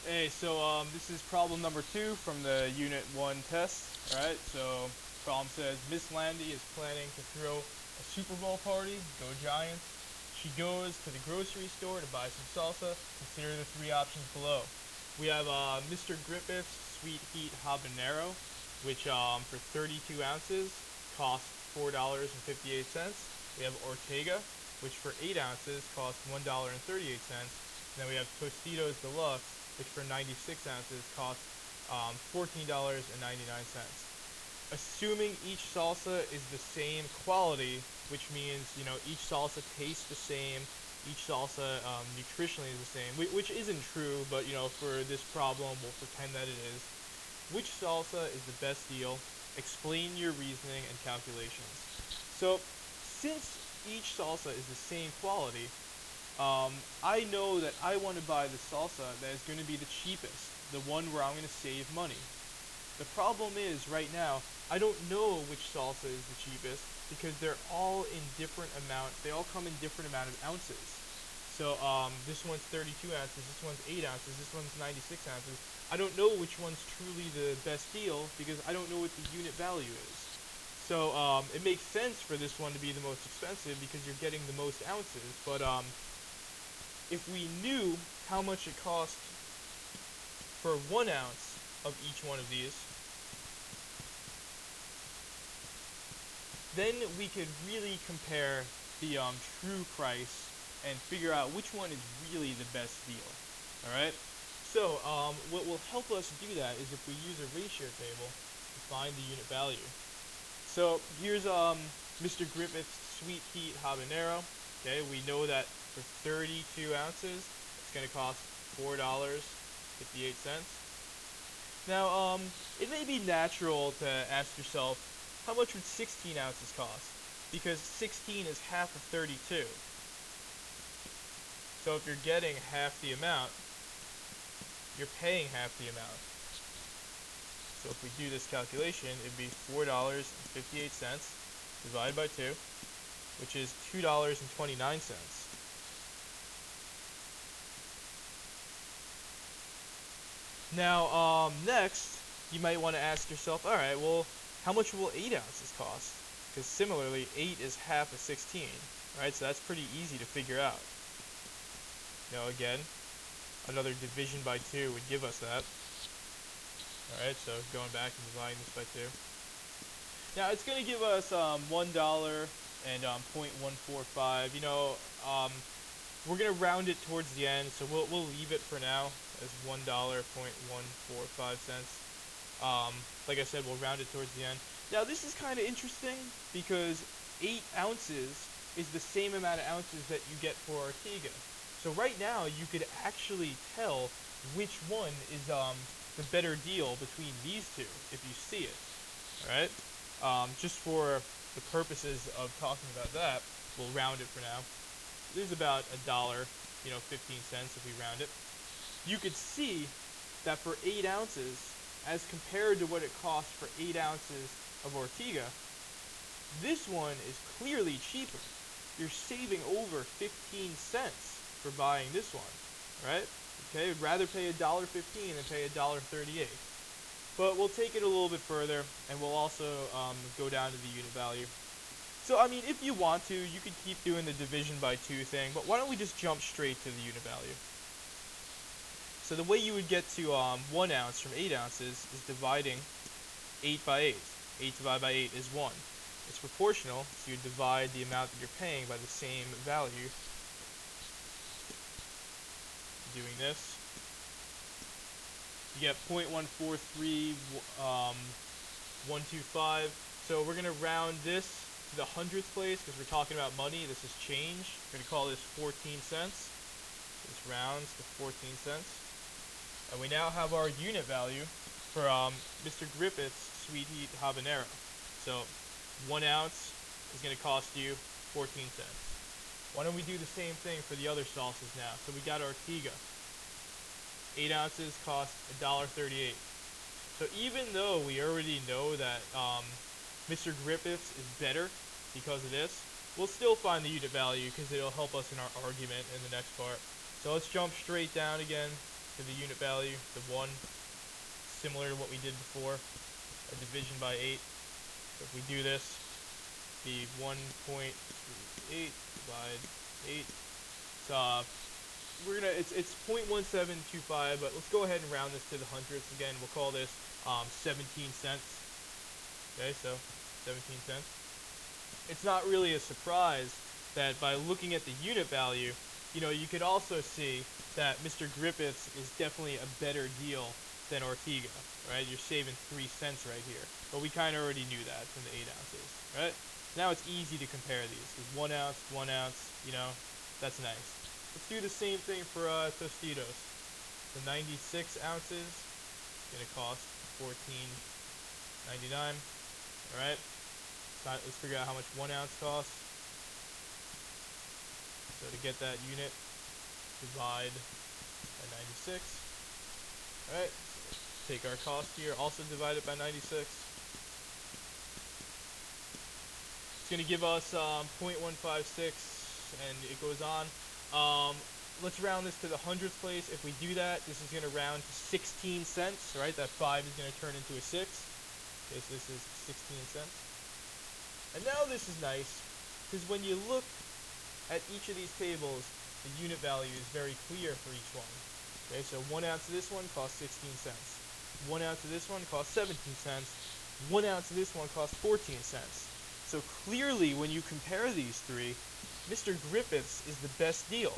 Hey, so this is problem number 2 from the Unit 1 test. Alright, so problem says Miss Landy is planning to throw a Super Bowl party. Go Giants. She goes to the grocery store to buy some salsa. Consider the three options below. We have Mr. Griffith's Sweet Heat Habanero, which for 32 ounces costs $4.58. We have Ortega, which for 8 ounces costs $1.38. And then we have Tostitos Deluxe, which for 96 ounces costs $14.99. Assuming each salsa is the same quality, which means each salsa tastes the same, each salsa nutritionally is the same, which isn't true, but for this problem we'll pretend that it is. Which salsa is the best deal? Explain your reasoning and calculations. So, since each salsa is the same quality, I know that I want to buy the salsa that is going to be the cheapest, the one where I'm going to save money. The problem is, right now, I don't know which salsa is the cheapest because they're all in different amounts. They all come in different amount of ounces. So this one's 32 ounces, this one's 8 ounces, this one's 96 ounces. I don't know which one's truly the best deal because I don't know what the unit value is. So it makes sense for this one to be the most expensive because you're getting the most ounces. But if we knew how much it cost for 1 ounce of each one of these, then we could really compare the true price and figure out which one is really the best deal. All right. So what will help us do that is if we use a ratio table to find the unit value. So here's Mr. Griffith's Sweet Heat Habanero. Okay, we know that for 32 ounces, it's going to cost $4.58. Now, it may be natural to ask yourself, how much would 16 ounces cost? Because 16 is half of 32. So if you're getting half the amount, you're paying half the amount. So if we do this calculation, it'd be $4.58 divided by 2, which is $2.29. Now, next, you might want to ask yourself, all right, well, how much will 8 ounces cost? Because similarly, 8 is half of 16, right? So that's pretty easy to figure out. Again, another division by 2 would give us that. All right, so going back and dividing this by 2. Now, it's going to give us $1 and 0.145. We're going to round it towards the end, so we'll leave it for now as $1, 0.145. Like I said, we'll round it towards the end. Now, this is kind of interesting because 8 ounces is the same amount of ounces that you get for Ortega. So right now, you could actually tell which one is the better deal between these two if you see it. All right. Just for the purposes of talking about that, we'll round it for now. This is about a dollar, 15 cents if we round it. You could see that for 8 ounces, as compared to what it costs for 8 ounces of Ortega, this one is clearly cheaper. You're saving over 15 cents for buying this one, right? Okay, I'd rather pay $1.15 than pay $1.38. But we'll take it a little bit further, and we'll also go down to the unit value. So, I mean, if you want to, you could keep doing the division by 2 thing, but why don't we just jump straight to the unit value? So the way you would get to 1 ounce from 8 ounces is dividing 8 by 8. 8 divided by 8 is 1. It's proportional, so you divide the amount that you're paying by the same value. Doing this, you get 0.143125. So we're going to round this to the hundredth place because we're talking about money. This is change. We're going to call this 14 cents. This rounds to 14 cents. And we now have our unit value for Mr. Griffith's Sweet Heat Habanero. So 1 ounce is going to cost you 14 cents. Why don't we do the same thing for the other sauces now? So we got Ortega. 8 ounces cost $1.38. So even though we already know that Mr. Griffith's is better because of this, we'll still find the unit value because it'll help us in our argument in the next part. So let's jump straight down again. to the unit value, the 1, similar to what we did before, a division by 8. So if we do this, the 1.28 divide 8, it's 0.1725, but let's go ahead and round this to the hundredths again. We'll call this 17 cents. Okay, so 17 cents. It's not really a surprise that by looking at the unit value, you could also see that Mr. Griffiths is definitely a better deal than Ortega, right? You're saving 3 cents right here. But we kind of already knew that from the 8 ounces, right? Now it's easy to compare these. Because 1 ounce, that's nice. Let's do the same thing for Tostitos. The 96 ounces is going to cost $14.99, alright? Let's figure out how much 1 ounce costs. So to get that unit, divide by 96. Alright, so take our cost here, also divide it by 96. It's going to give us 0.156, and it goes on. Let's round this to the hundredths place. If we do that, this is going to round to 16 cents, right? That 5 is going to turn into a 6. Okay, so this is 16 cents. And now this is nice, because when you look at each of these tables, the unit value is very clear for each one. Okay, so 1 ounce of this one costs 16 cents. 1 ounce of this one costs 17 cents. 1 ounce of this one costs 14 cents. So clearly, when you compare these three, Mr. Griffiths is the best deal.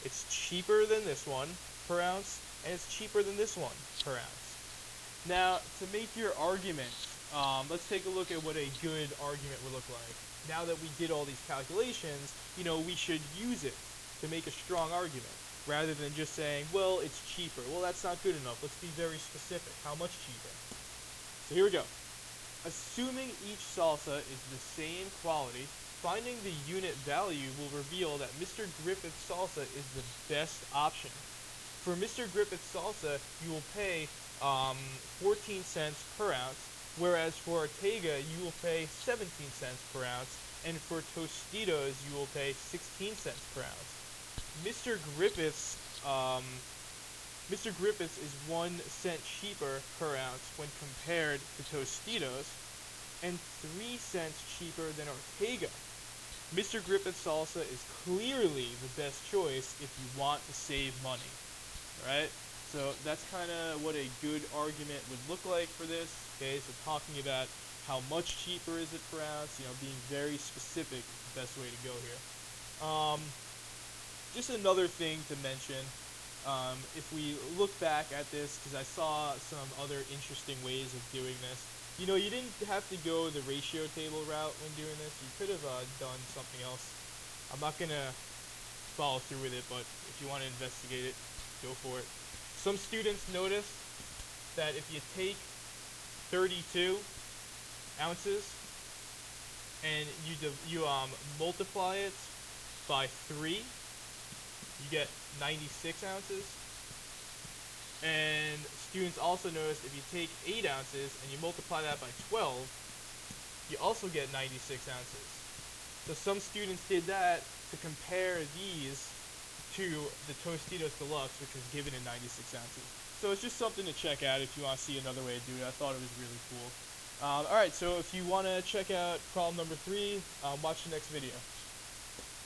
It's cheaper than this one per ounce, and it's cheaper than this one per ounce. Now, to make your argument, let's take a look at what a good argument would look like. Now that we did all these calculations, we should use it to make a strong argument, rather than just saying, well, it's cheaper. Well, that's not good enough. Let's be very specific. How much cheaper? So here we go. Assuming each salsa is the same quality, finding the unit value will reveal that Mr. Griffith's salsa is the best option. For Mr. Griffith's salsa, you will pay 14 cents per ounce, whereas for Ortega, you will pay 17 cents per ounce, and for Tostitos, you will pay 16 cents per ounce. Mr. Griffiths is 1 cent cheaper per ounce when compared to Tostitos, and 3 cents cheaper than Ortega. Mr. Griffith's salsa is clearly the best choice if you want to save money, right? So that's kind of what a good argument would look like for this. Okay, so talking about how much cheaper is it per ounce, being very specific is the best way to go here. Just another thing to mention, if we look back at this, because I saw some other interesting ways of doing this. You didn't have to go the ratio table route when doing this. You could have done something else. I'm not going to follow through with it, but if you want to investigate it, go for it. Some students noticed that if you take 32 ounces and you multiply it by 3, you get 96 ounces. And students also noticed if you take 8 ounces and you multiply that by 12, you also get 96 ounces. So some students did that to compare these to the Tostitos Deluxe, which was given in 96 ounces. So it's just something to check out if you want to see another way to do it. I thought it was really cool. Alright, so if you want to check out problem number 3, watch the next video.